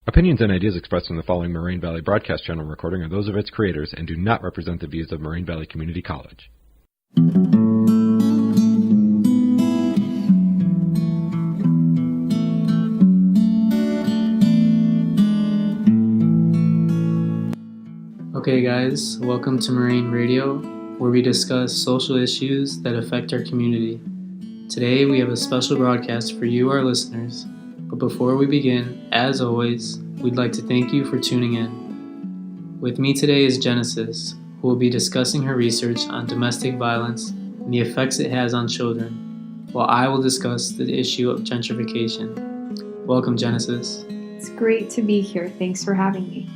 Opinions and ideas expressed in the following Moraine Valley Broadcast Channel recording are those of its creators and do not represent the views of Moraine Valley Community College. Okay guys, welcome to Moraine Radio, where we discuss social issues that affect our community. Today we have a special broadcast for you, our listeners. But before we begin, as always, we'd like to thank you for tuning in. With me today is Genesis, who will be discussing her research on domestic violence and the effects it has on children, while I will discuss the issue of gentrification. Welcome, Genesis. It's great to be here. Thanks for having me.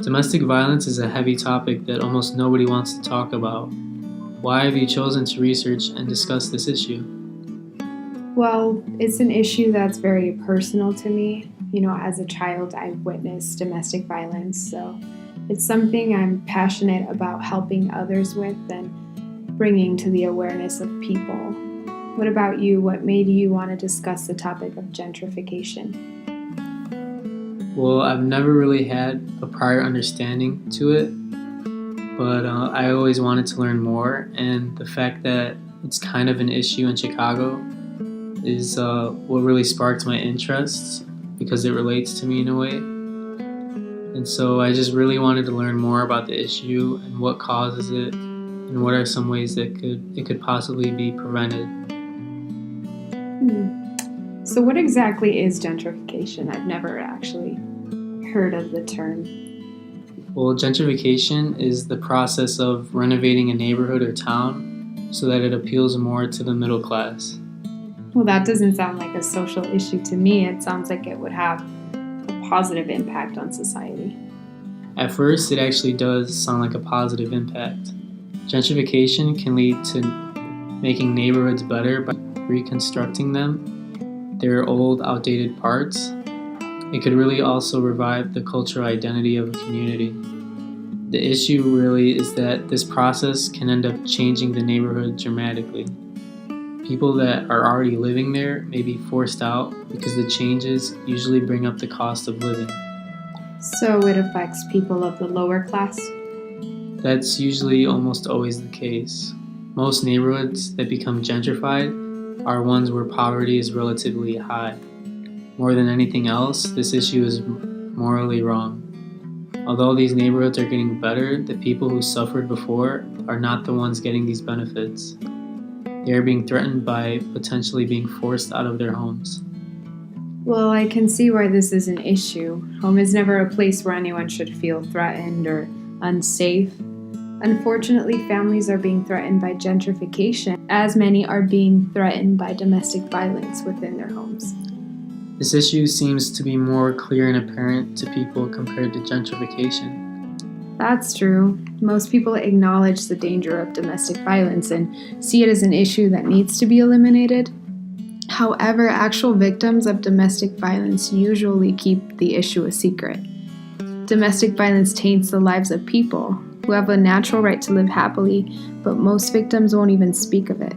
Domestic violence is a heavy topic that almost nobody wants to talk about. Why have you chosen to research and discuss this issue? Well, it's an issue that's very personal to me. As a child, I witnessed domestic violence, so it's something I'm passionate about helping others with and bringing to the awareness of people. What about you? What made you want to discuss the topic of gentrification? Well, I've never really had a prior understanding to it, but I always wanted to learn more, and the fact that it's kind of an issue in Chicago is what really sparked my interests because it relates to me in a way. And so I just really wanted to learn more about the issue and what causes it and what are some ways that it could possibly be prevented. So what exactly is gentrification? I've never actually heard of the term. Well, gentrification is the process of renovating a neighborhood or town so that it appeals more to the middle class. Well, that doesn't sound like a social issue to me. It sounds like it would have a positive impact on society. At first, it actually does sound like a positive impact. Gentrification can lead to making neighborhoods better by reconstructing them, their old, outdated parts. It could really also revive the cultural identity of a community. The issue really is that this process can end up changing the neighborhood dramatically. People that are already living there may be forced out because the changes usually bring up the cost of living. So it affects people of the lower class? That's usually almost always the case. Most neighborhoods that become gentrified are ones where poverty is relatively high. More than anything else, this issue is morally wrong. Although these neighborhoods are getting better, the people who suffered before are not the ones getting these benefits. They are being threatened by potentially being forced out of their homes. Well, I can see why this is an issue. Home is never a place where anyone should feel threatened or unsafe. Unfortunately, families are being threatened by gentrification, as many are being threatened by domestic violence within their homes. This issue seems to be more clear and apparent to people compared to gentrification. That's true. Most people acknowledge the danger of domestic violence and see it as an issue that needs to be eliminated. However, actual victims of domestic violence usually keep the issue a secret. Domestic violence taints the lives of people who have a natural right to live happily, but most victims won't even speak of it.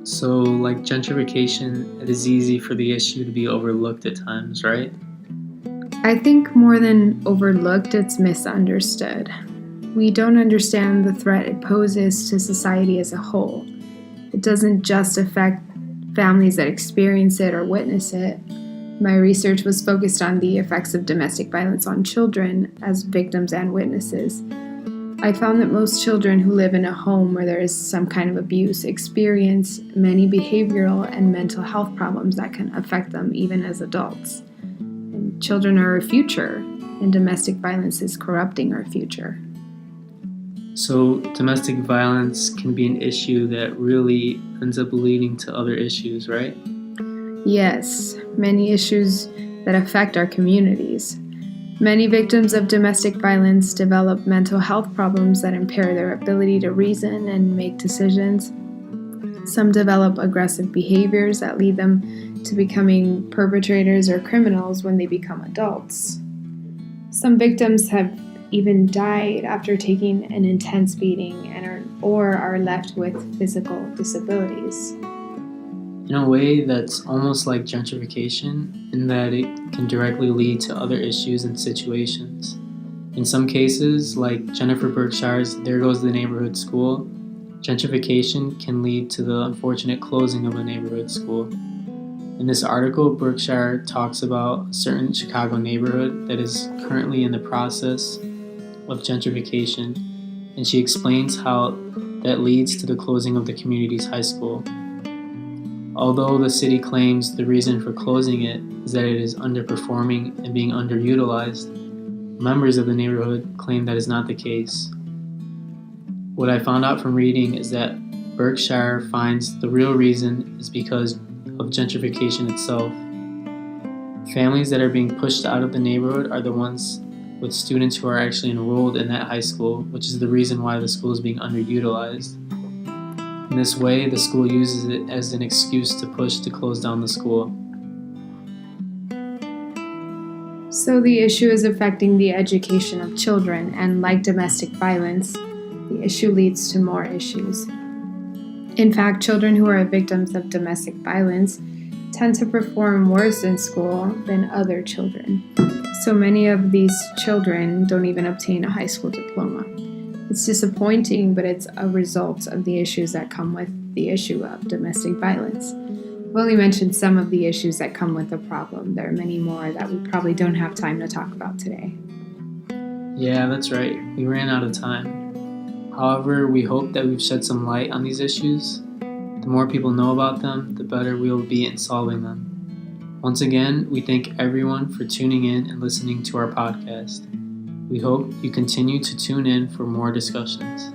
So, like gentrification, it is easy for the issue to be overlooked at times, right? I think more than overlooked, it's misunderstood. We don't understand the threat it poses to society as a whole. It doesn't just affect families that experience it or witness it. My research was focused on the effects of domestic violence on children as victims and witnesses. I found that most children who live in a home where there is some kind of abuse experience many behavioral and mental health problems that can affect them even as adults. And children are our future, and domestic violence is corrupting our future. So domestic violence can be an issue that really ends up leading to other issues, right? Yes, many issues that affect our communities. Many victims of domestic violence develop mental health problems that impair their ability to reason and make decisions. Some develop aggressive behaviors that lead them to becoming perpetrators or criminals when they become adults. Some victims have even died after taking an intense beating or are left with physical disabilities. in a way that's almost like gentrification, in that it can directly lead to other issues and situations. In some cases, like Jennifer Berkshire's There Goes the Neighborhood School, gentrification can lead to the unfortunate closing of a neighborhood school. In this article, Berkshire talks about a certain Chicago neighborhood that is currently in the process of gentrification, and she explains how that leads to the closing of the community's high school. Although the city claims the reason for closing it is that it is underperforming and being underutilized, members of the neighborhood claim that is not the case. What I found out from reading is that Berkshire finds the real reason is because of gentrification itself. Families that are being pushed out of the neighborhood are the ones with students who are actually enrolled in that high school, which is the reason why the school is being underutilized. In this way, the school uses it as an excuse to push to close down the school. So the issue is affecting the education of children, and like domestic violence, the issue leads to more issues. In fact, children who are victims of domestic violence tend to perform worse in school than other children. So many of these children don't even obtain a high school diploma. It's disappointing, but it's a result of the issues that come with the issue of domestic violence. I've only mentioned some of the issues that come with the problem. There are many more that we probably don't have time to talk about today. Yeah, that's right. We ran out of time. However, we hope that we've shed some light on these issues. The more people know about them, the better we will be in solving them. Once again, we thank everyone for tuning in and listening to our podcast. We hope you continue to tune in for more discussions.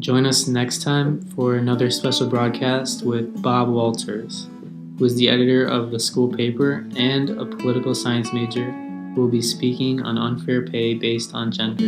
Join us next time for another special broadcast with Bob Walters, who is the editor of the school paper and a political science major who will be speaking on unfair pay based on gender.